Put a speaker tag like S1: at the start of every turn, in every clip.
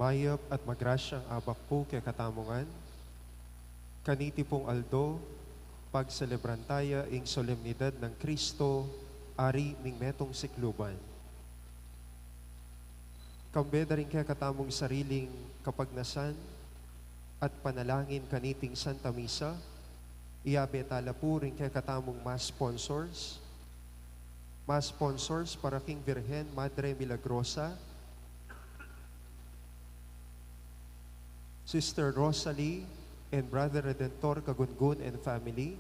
S1: mayap at magrasyang abak po kay katamungan, kaniti pong aldo, pagselebrantaya ing solemnidad ng Kristo, ari ning metong sikluban. Kambeda rin kay katamong sariling kapagnasan at panalangin kaniting Santa Misa, iabe tala po rin kay katamong mas sponsors para King Virgen Madre Milagrosa, Sister Rosalie and Brother Redentor Kagungun and family,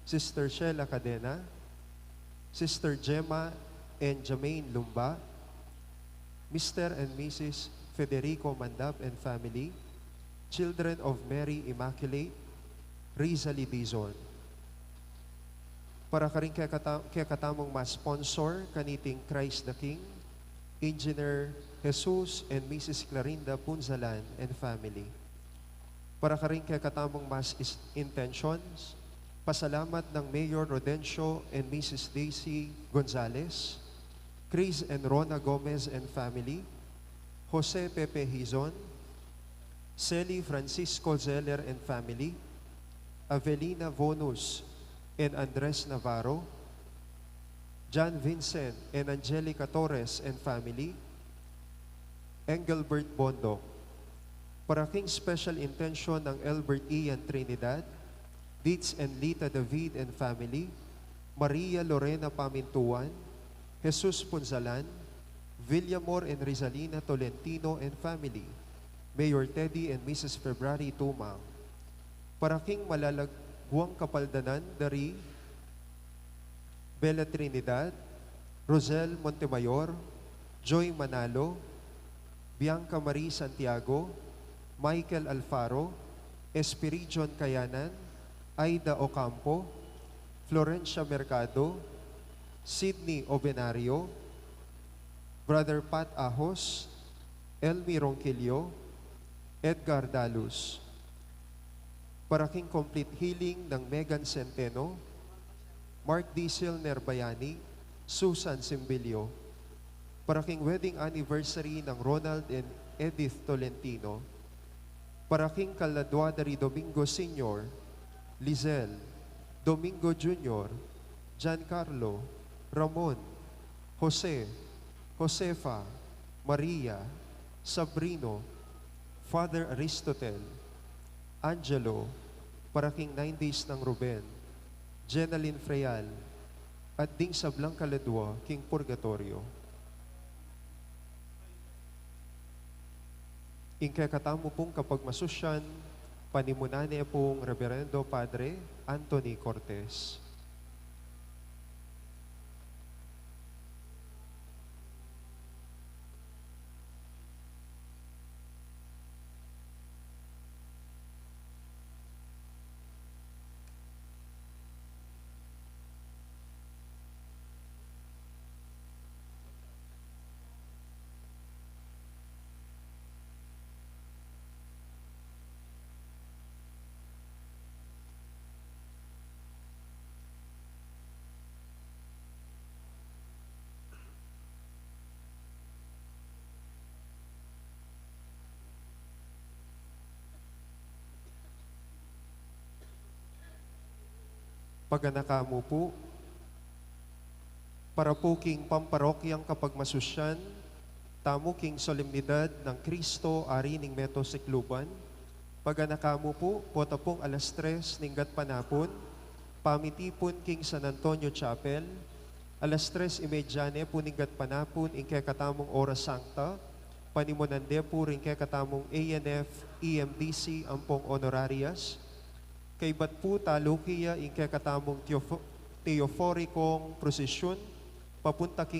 S1: Sister Sheila Cadena, Sister Gemma and Jamaine Lumba, Mr. and Mrs. Federico Mandab and family, Children of Mary Immaculate, Rizali Dizon. Para ka rin kaya katamong ma-sponsor kaniting Christ the King, Engineer Jesus and Mrs. Clarinda Punzalan and family. Para ka rin kaya katamong mas intentions, pasalamat ng Mayor Rodencio and Mrs. Daisy Gonzalez, Chris and Rona Gomez and family, Jose Pepe Hizon, Celi Francisco Zeller and family, Avelina Vonus and Andres Navarro, John Vincent and Angelica Torres and family, Engelbert Bondo. Para King special intention ng Albert Ian Trinidad, Dietz and Lita David and family, Maria Lorena Pamintuan, Jesus Punzalan, Villamor and Rizalina Tolentino and family, Mayor Teddy and Mrs. February Tumang. Para King malalagwang kapaldanan dari Bella Trinidad, Rosel Montemayor, Joy Manalo, Bianca Marie Santiago, Michael Alfaro, Espiridion Kayanan, Aida Ocampo, Florencia Mercado, Sydney Obenario, Brother Pat Ahos, Elmi Ronquillo, Edgar Dalus. Para King complete healing ng Megan Centeno, Mark Diesel Nerbayani, Susan Simbilio. Para King wedding anniversary ng Ronald and Edith Tolentino. Para King Caladwadari Domingo Sr., Lizel, Domingo Jr., Giancarlo, Ramon, Jose, Josefa, Maria, Sabrino, Father Aristotel, Angelo, para King 9 days ng Ruben, Jenaline Freal, at ding sa Blanca Ledua, King Purgatorio. Ingkay katamo pong kapag masusyan, panimunane pong Reverendo Padre Anthony Cortez. Paganakamu po, para po king pamparokyang kapag masusyan, tamo king solemnidad ng Kristo ari ning Meto Sikluban, paganakamu po, pota pong alas 3 ninggat panapon, pamitipon king San Antonio Chapel, alas 3:30 po ninggat panapon, ingkay katamong Oras Sancta, panimunande po rin kay katamong ANF, EMDC, ampong honorarias, kay bat po talukiya ingkay katamong teoforikong prosesyon papunta king